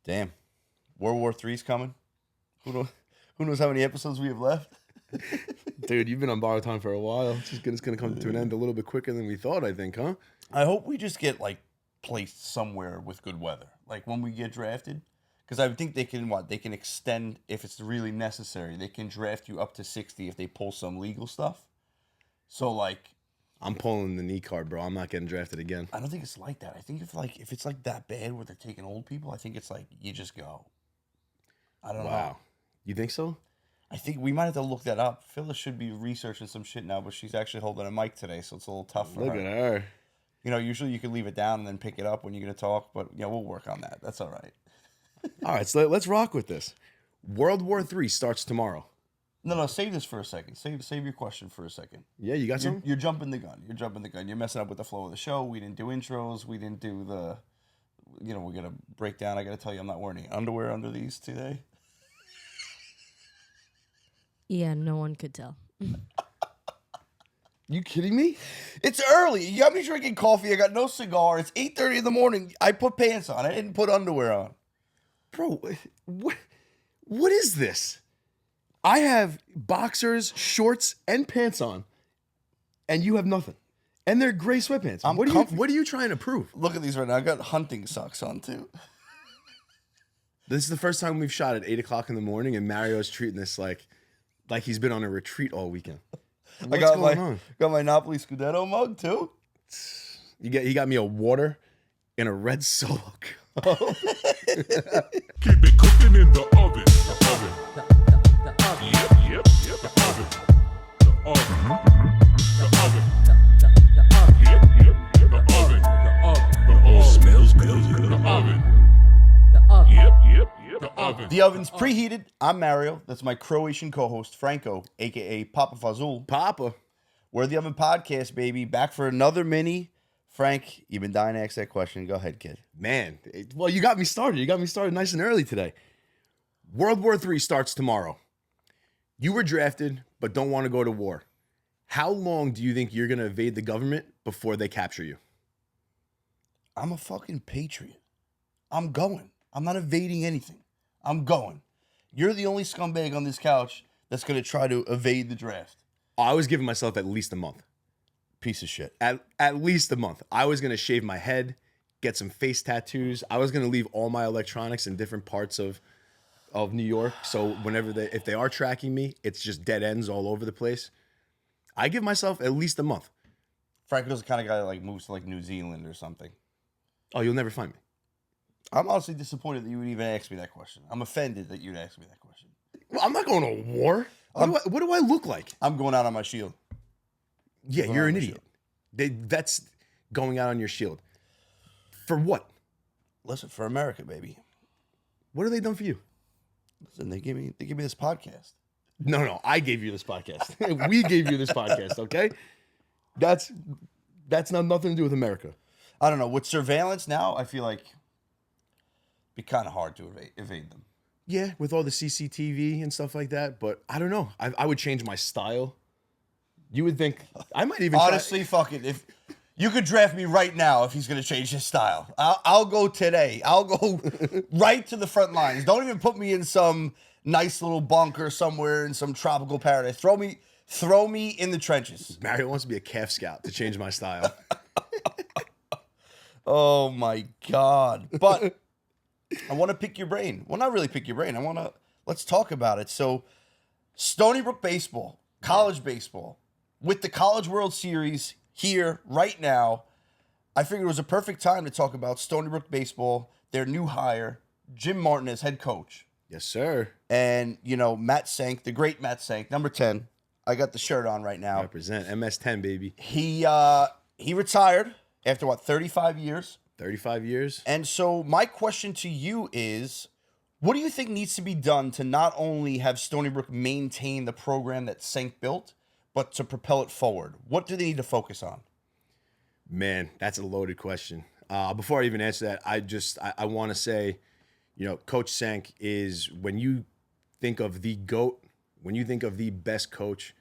Damn. World War III's coming. Who knows how many episodes we have left? Dude, you've been on borrowed time for a while. It's gonna come to an end a little bit quicker than we thought, I think, huh? I hope we just get, like, placed somewhere with good weather. Like, when we get drafted. Because I think they can, They can extend, if it's really necessary, they can draft you up to 60 if they pull some legal stuff. So, like... I'm pulling the knee card, bro. I'm not getting drafted again. I don't think it's like that. I think if it's, like, that bad where they're taking old people, I think it's, like, you just go. I don't know. Wow. You think so? I think we might have to look that up. Phyllis should be researching some shit now, but she's actually holding a mic today, so it's a little tough for her. Look at her. You know, usually you can leave it down and then pick it up when you're going to talk, but, we'll work on that. That's all right. All right, so let's rock with this. World War III starts tomorrow. No, save this for a second. Save your question for a second. Yeah, you got something? You're jumping the gun. You're messing up with the flow of the show. We didn't do intros. We didn't do the, we're going to break down. I got to tell you, I'm not wearing any underwear under these today. Yeah, no one could tell. You kidding me? It's early. You got me drinking coffee. I got no cigar. It's 8:30 in the morning. I put pants on. I didn't put underwear on. Bro, what is this? I have boxers, shorts, and pants on, and you have nothing. And they're gray sweatpants. What are you trying to prove? Look at these right now. I got hunting socks on, too. This is the first time we've shot at 8 o'clock in the morning, and Mario's treating this like he's been on a retreat all weekend. What's going on? Got my Napoli Scudetto mug, too. He got me a water and a red Solo. Keep it cooking in the oven. The oven. The oven. Yep. The oven. The oven. The oven. The oven. Yep. The oven. The oven. The oven. Smells good. The oven. The oven. Yep. The oven. The oven's preheated. I'm Mario. That's my Croatian co-host, Franco, a.k.a. Papa Fazul. Papa. We're the Oven Podcast, baby. Back for another mini. Frank, you've been dying to ask that question. Go ahead, kid. Man, well, you got me started. You got me started nice and early today. World War III starts tomorrow. You were drafted, but don't want to go to war. How long do you think you're going to evade the government before they capture you? I'm a fucking patriot. I'm going. I'm not evading anything. I'm going. You're the only scumbag on this couch that's going to try to evade the draft. I was giving myself at least a month. Piece of shit. At least a month. I was going to shave my head, get some face tattoos. I was going to leave all my electronics in different parts of New York. So if they are tracking me, it's just dead ends all over the place. I give myself at least a month. Franco's the kind of guy that like moves to like New Zealand or something. Oh, you'll never find me. I'm honestly disappointed that you would even ask me that question. I'm offended that you'd ask me that question. Well, I'm not going to war. What do I look like? I'm going out on my shield. Yeah, you're an idiot. That's going out on your shield. For what? Listen, for America, baby. What have they done for you? Listen, they give me this podcast. No, I gave you this podcast. We gave you this podcast, okay? That's not nothing to do with America. I don't know. With surveillance now, I feel like it'd be kind of hard to evade them. Yeah, with all the CCTV and stuff like that, but I don't know. I would change my style. You would think I might even honestly fuck it. If you could draft me right now, if he's gonna change his style, I'll go today. I'll go right to the front lines. Don't even put me in some nice little bunker somewhere in some tropical paradise. Throw me in the trenches. Mario wants to be a calf scout to change my style. Oh my God! But I want to pick your brain. Well, not really pick your brain. Let's talk about it. So, Stony Brook Baseball, college baseball. With the College World Series here right now, I figured it was a perfect time to talk about Stony Brook Baseball, their new hire, Jim Martin as head coach. Yes, sir. And, Matt Senk, the great Matt Senk, number 10. I got the shirt on right now. Represent MS10, baby. He retired after, 35 years? 35 years. And so my question to you is, what do you think needs to be done to not only have Stony Brook maintain the program that Senk built, but to propel it forward? What do they need to focus on? Man, that's a loaded question. Before I even answer that, I want to say, Coach Senk is, when you think of the GOAT, when you think of the best coach,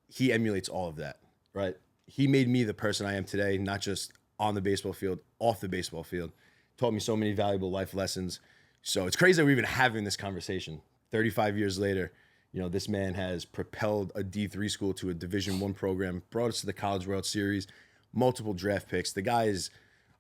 he emulates all of that, right? He made me the person I am today, not just on the baseball field, off the baseball field. Taught me so many valuable life lessons, So it's crazy that we're even having this conversation. 35 years later, this man has propelled a D3 school to a Division I program, brought us to the College World Series, multiple draft picks. The guy is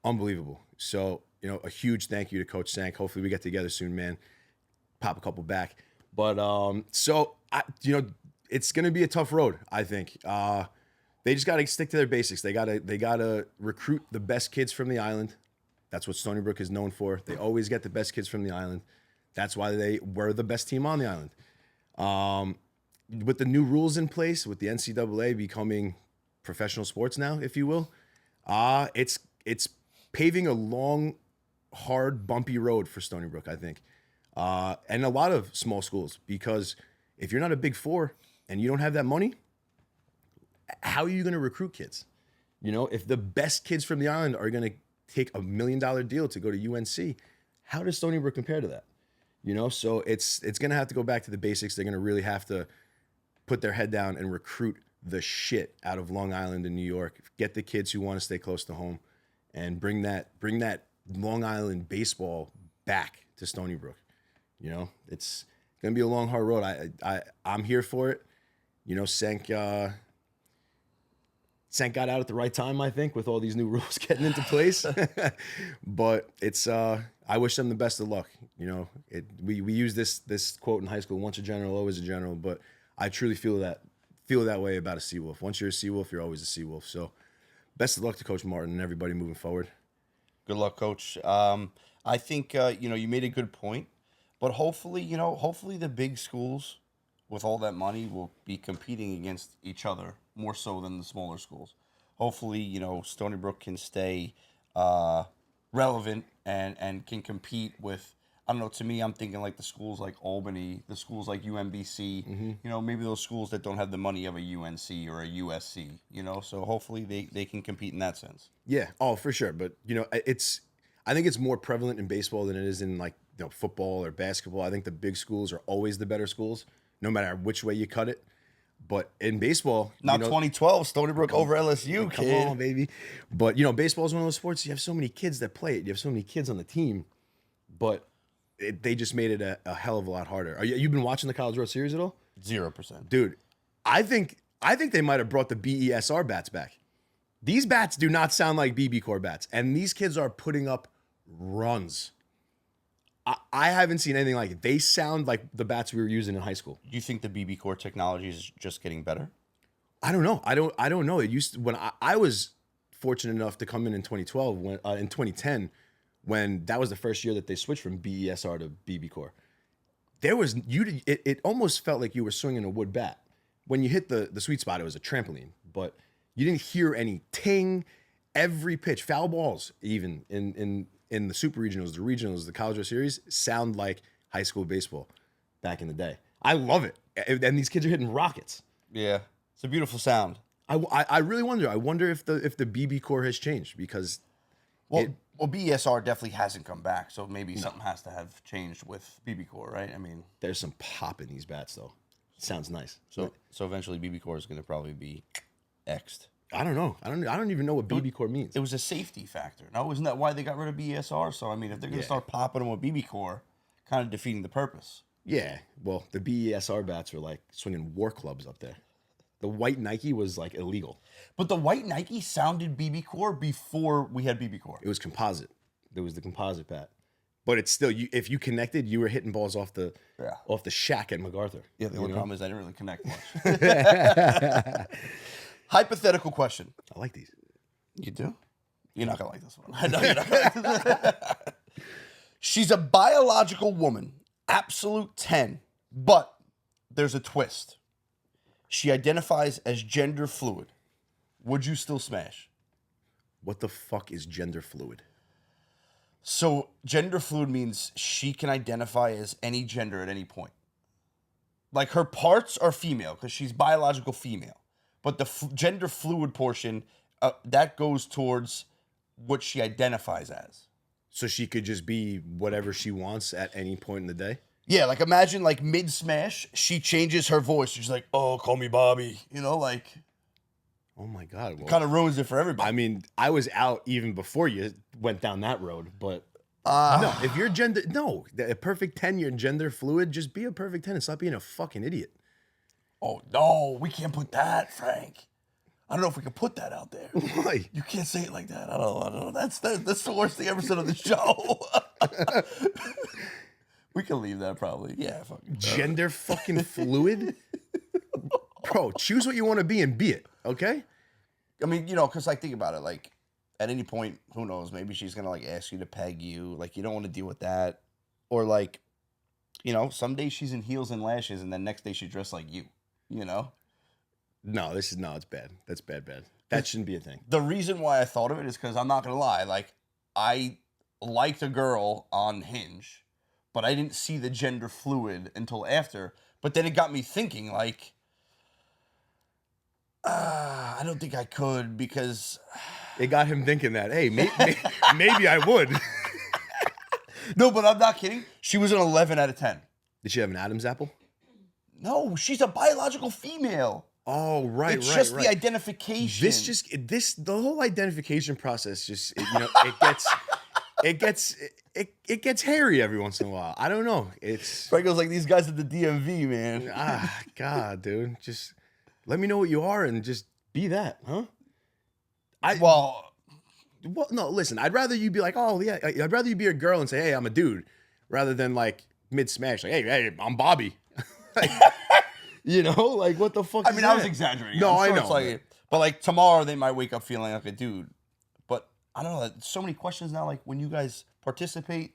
unbelievable. So, a huge thank you to Coach Senk. Hopefully we get together soon, man. Pop a couple back. But it's going to be a tough road, I think. They just got to stick to their basics. They got to recruit the best kids from the island. That's what Stony Brook is known for. They always get the best kids from the island. That's why they were the best team on the island. With the new rules in place, with the NCAA becoming professional sports now, if you will, it's paving a long, hard, bumpy road for Stony Brook, I think. And a lot of small schools, because if you're not a Big Four and you don't have that money, how are you going to recruit kids? If the best kids from the island are going to take $1 million deal to go to UNC, how does Stony Brook compare to that? So it's going to have to go back to the basics. They're going to really have to put their head down and recruit the shit out of Long Island and New York. Get the kids who want to stay close to home, and bring that Long Island baseball back to Stony Brook. It's going to be a long, hard road. I'm here for it. Senk got out at the right time, I think, with all these new rules getting into place. But it's I wish them the best of luck. We use this quote in high school: once a general, always a general. But I truly feel that way about a Seawolf. Once you're a Seawolf, you're always a Seawolf. So best of luck to Coach Martin and everybody moving forward. Good luck, Coach. I think you made a good point, but hopefully the big schools with all that money will be competing against each other more so than the smaller schools. Hopefully, Stony Brook can stay relevant and can compete with, I don't know, to me, I'm thinking like the schools like Albany, the schools like UMBC, maybe those schools that don't have the money of a UNC or a USC, so hopefully they can compete in that sense. Yeah, for sure. But, I think it's more prevalent in baseball than it is in football or basketball. I think the big schools are always the better schools, no matter which way you cut it. But in baseball, now 2012, Stony Brook over LSU, come kid. on, baby. But baseball is one of those sports. You have so many kids that play it. You have so many kids on the team, but they just made it a hell of a lot harder. You've been watching the College World Series at all? 0%, dude. I think they might have brought the BESR bats back. These bats do not sound like BB Core bats, and these kids are putting up runs. I haven't seen anything like it. They sound like the bats we were using in high school. Do you think the BB Core technology is just getting better? I don't know. I don't know. It used to, when I was fortunate enough to come in 2012, in 2010, when that was the first year that they switched from BESR to BB Core. It almost felt like you were swinging a wood bat. When you hit the sweet spot, it was a trampoline, but you didn't hear any ting. Every pitch, foul balls, even in the super regionals, the regionals, the College World Series, sound like high school baseball back in the day. I love it. And these kids are hitting rockets. Yeah. It's a beautiful sound. I really wonder. I wonder if the BB Core has changed, because BESR definitely hasn't come back, so maybe something has to have changed with BB Core, right? I mean, there's some pop in these bats though. Sounds nice. So eventually BB Core is going to probably be X'd. I don't know. I don't even know what BB Core means. It was a safety factor. No, isn't that why they got rid of BESR? So I mean, if they're going to start popping them with BB Core, kind of defeating the purpose. Yeah. Well, the BESR bats were like swinging war clubs up there. The white Nike was like illegal. But the white Nike sounded BB Core before we had BB Core. It was composite. There was the composite bat. But it's still, if you connected, you were hitting balls off the shack at MacArthur. Yeah, the only problem is I didn't really connect much. Hypothetical question. I like these. You do? You're not going to like this one. I know you're not going to like this. She's a biological woman, absolute 10, but there's a twist. She identifies as gender fluid. Would you still smash? What the fuck is gender fluid? So gender fluid means she can identify as any gender at any point. Like her parts are female because she's biological female. But the gender fluid portion, that goes towards what she identifies as. So she could just be whatever she wants at any point in the day? Yeah, like imagine like mid-smash, she changes her voice. She's like, oh, call me Bobby. Like... Oh my God. Well, kind of ruins it for everybody. I mean, I was out even before you went down that road, but No, if you're gender, no, a perfect 10, you're gender fluid, just be a perfect 10 and stop being a fucking idiot. Oh, no, we can't put that, Frank. I don't know if we can put that out there. Why? You can't say it like that. I don't know. That's the worst thing ever said on the show. We can leave that probably. Yeah. Fuck. Gender fucking fluid? Bro, choose what you want to be and be it, okay? I mean, you know, because like, think about it. Like, at any point, who knows? Maybe she's going to, like, ask you to peg you. Like, you don't want to deal with that. Or, like, you know, some days she's in heels and lashes, and then next day she's dressed like you, you know? No, it's bad. That's bad. That shouldn't be a thing. The reason why I thought of it is because I'm not going to lie. Like, I liked a girl on Hinge, but I didn't see the gender fluid until after. But then it got me thinking, like, I don't think I could because... It got him thinking that, hey, maybe I would. No, but I'm not kidding. She was an 11 out of 10. Did she have an Adam's apple? No, she's a biological female. Oh, right, It's just the identification. The whole identification process just, it gets hairy every once in a while. I don't know. Franco's like these guys at the DMV, man. God, dude. Just let me know what you are and just be that, huh? Well, no, listen, I'd rather you be like, oh, yeah, I'd rather you be a girl and say, hey, I'm a dude, rather than like mid-smash, like, hey, I'm Bobby. Like, you know, like, what the fuck I mean, I was exaggerating. No, I'm sure I know. it's like, but like tomorrow they might wake up feeling like a dude. But I don't know. There's so many questions now. Like when you guys participate,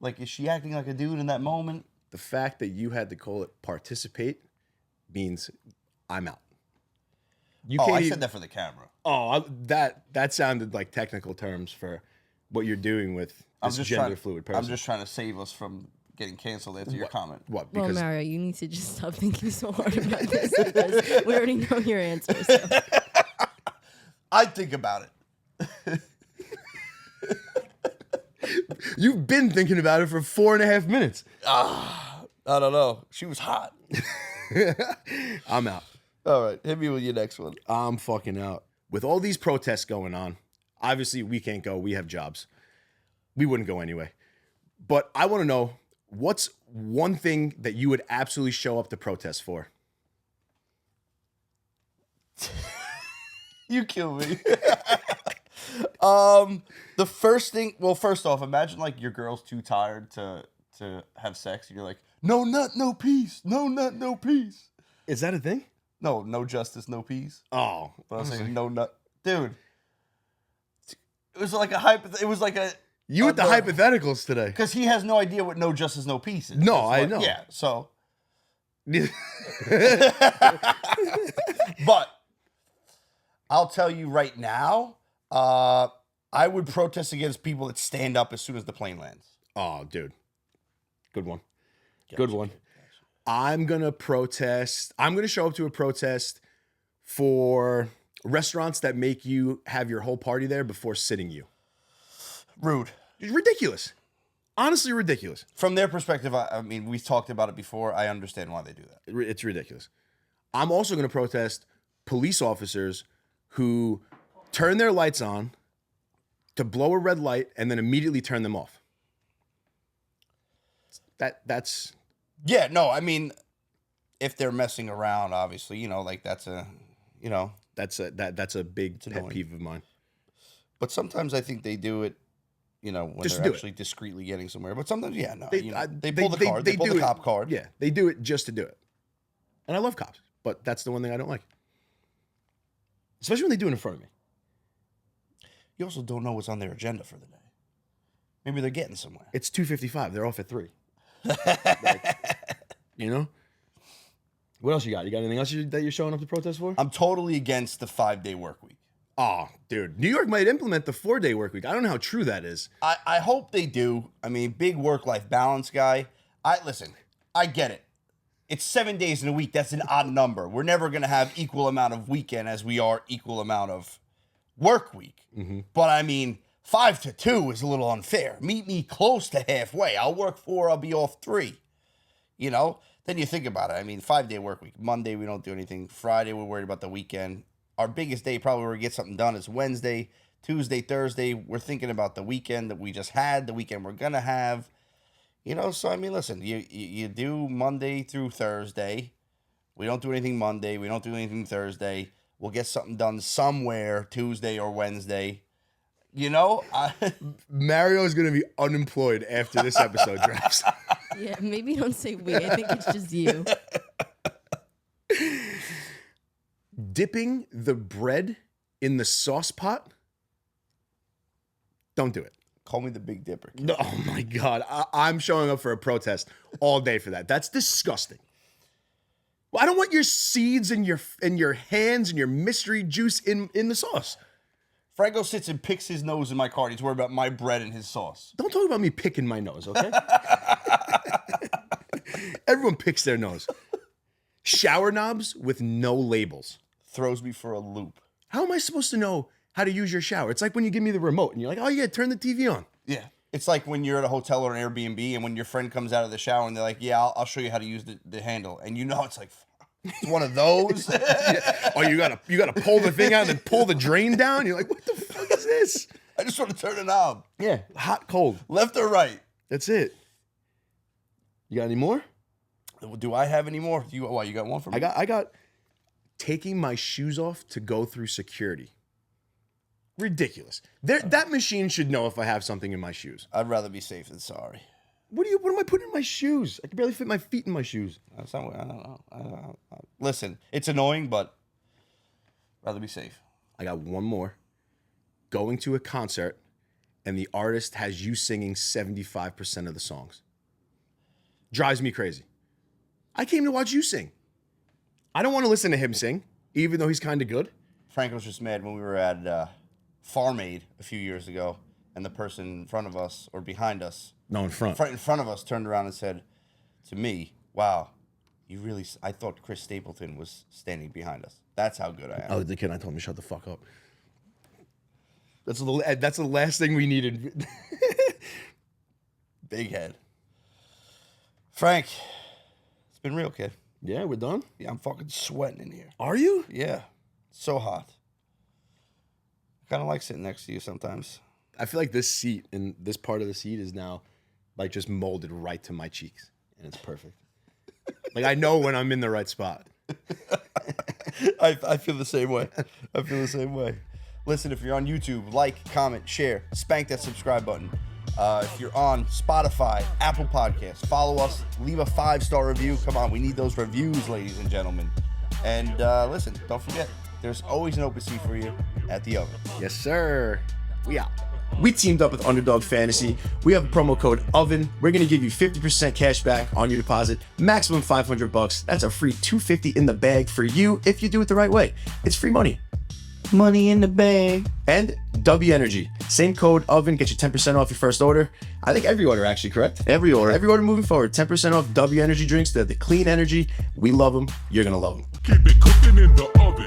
like is she acting like a dude in that moment? The fact that you had to call it participate means I'm out. I said that for the camera. Oh, that sounded like technical terms for what you're doing with this gender fluid person. I'm just trying to save us from getting canceled after your comment. What? Well, Because Mario, you need to just stop thinking so hard about this because we already know your answer. So. I'd think about it. you've been thinking about it for 4.5 minutes. I don't know. She was hot. I'm out. All right, hit me with your next one. I'm fucking out. With all these protests going on, obviously we can't go. We have jobs. We wouldn't go anyway. But I want to know, what's one thing that you would absolutely show up to protest for? You kill me. The first thing, well, first off, imagine like your girl's too tired to have sex. And you're like, no nut, no peace. No nut, no peace. Is that a thing? No justice, no peace. Oh. But I was saying no nut. Dude. It was like a it was like a... You with the hypotheticals today. Because he has no idea what no justice, no peace is. No, I know. Yeah, so... But I'll tell you right now, I would protest against people that stand up as soon as the plane lands. Oh, dude. Good one. Good one. I'm going to protest. I'm going to show up to a protest for restaurants that make you have your whole party there before sitting you. Rude. Ridiculous. Honestly, ridiculous. From their perspective, I mean, we've talked about it before. I understand why they do that. It's ridiculous. I'm also going to protest police officers who turn their lights on to blow a red light and then immediately turn them off. That's... Yeah, no, I mean, if they're messing around, obviously, you know, like that's a, you know. That's a big pet annoying. peeve of mine. But sometimes I think they do it, you know, when Just they're do actually discreetly getting somewhere. But sometimes, yeah, no. They pull the card. They pull do the it- cop card. Yeah, they do it just to do it. And I love cops, but that's the one thing I don't like. Especially when they do it in front of me. You also don't know what's on their agenda for the day. Maybe they're getting somewhere. It's 2:55. They're off at 3. Like, you know? What else you got? You got anything else that you're showing up to protest for? I'm totally against the 5-day work week. Oh, dude. New York might implement the 4-day work week. I don't know how true that is. I hope they do. I mean, big work-life balance guy. Listen, I get it. It's 7 days in a week. That's an odd number. We're never going to have equal amount of weekend as we are equal amount of work week. Mm-hmm. But I mean, 5 to 2 is a little unfair. Meet me close to halfway. I'll work 4, I'll be off 3. You know? Then you think about it. I mean, 5-day work week. Monday, we don't do anything. Friday, we're worried about the weekend. Our biggest day probably where we get something done is Wednesday. Tuesday, Thursday, we're thinking about the weekend that we just had, the weekend we're going to have. So, I mean, listen, you do Monday through Thursday. We don't do anything Monday. We don't do anything Thursday. We'll get something done somewhere Tuesday or Wednesday. Mario is going to be unemployed after this episode drops. Yeah, maybe don't say we. I think it's just you. Dipping the bread in the sauce pot? Don't do it. Call me the Big Dipper. No, oh my God. I'm showing up for a protest all day for that. That's disgusting. Well, I don't want your seeds and your hands and your mystery juice in the sauce. Franco sits and picks his nose in my car. He's worried about my bread and his sauce. Don't talk about me picking my nose, okay? Everyone picks their nose. Shower knobs with no labels. Throws me for a loop. How am I supposed to know how to use your shower? It's like when you give me the remote and you're like, oh yeah, turn the TV on. Yeah. It's like when you're at a hotel or an Airbnb and when your friend comes out of the shower and they're like, yeah, I'll show you how to use the handle. And it's like, it's one of those. Yeah. Oh, you gotta pull the thing out and then pull the drain down? You're like, what the fuck is this? I just want to turn the knob. Yeah, hot, cold. Left or right? That's it. You got any more? Do I have any more? You got one for me? I got taking my shoes off to go through security. Ridiculous. That machine should know if I have something in my shoes. I'd rather be safe than sorry. What am I putting in my shoes? I can barely fit my feet in my shoes. That's not what I don't know. Listen, it's annoying, but rather be safe. I got one more. Going to a concert and the artist has you singing 75% of the songs. Drives me crazy. I came to watch you sing. I don't want to listen to him sing, even though he's kind of good. Frank was just mad when we were at Farm Aid a few years ago, and the person in front of us, or behind us, No, in front. in front of us, turned around and said to me, wow, I thought Chris Stapleton was standing behind us. That's how good I am. Oh, the kid, I told him to shut the fuck up. That's the last thing we needed. Big head. Frank, it's been real, kid. Yeah, we're done. Yeah, I'm fucking sweating in here. Are you? Yeah, so hot. I kind of like sitting next to you sometimes. I feel like this seat and this part of the seat is now like just molded right to my cheeks, and it's perfect. Like I know when I'm in the right spot. I feel the same way. I feel the same way. Listen, if you're on YouTube, like, comment, share, spank that subscribe button. If you're on Spotify, Apple Podcasts, follow us, leave a 5-star review. Come on, we need those reviews, ladies and gentlemen. And listen, don't forget, there's always an open seat for you at the Oven. Yes, sir. We out. We teamed up with Underdog Fantasy. We have a promo code OVEN. We're going to give you 50% cash back on your deposit, maximum $500. That's a free $250 in the bag for you if you do it the right way. It's free money. Money in the bag. And Dubby Energy. Same code OVEN. Get you 10% off your first order. I think every order, actually, correct? Every order moving forward. 10% off Dubby Energy drinks. They're the clean energy. We love them. You're going to love them. Keep it cooking in the oven.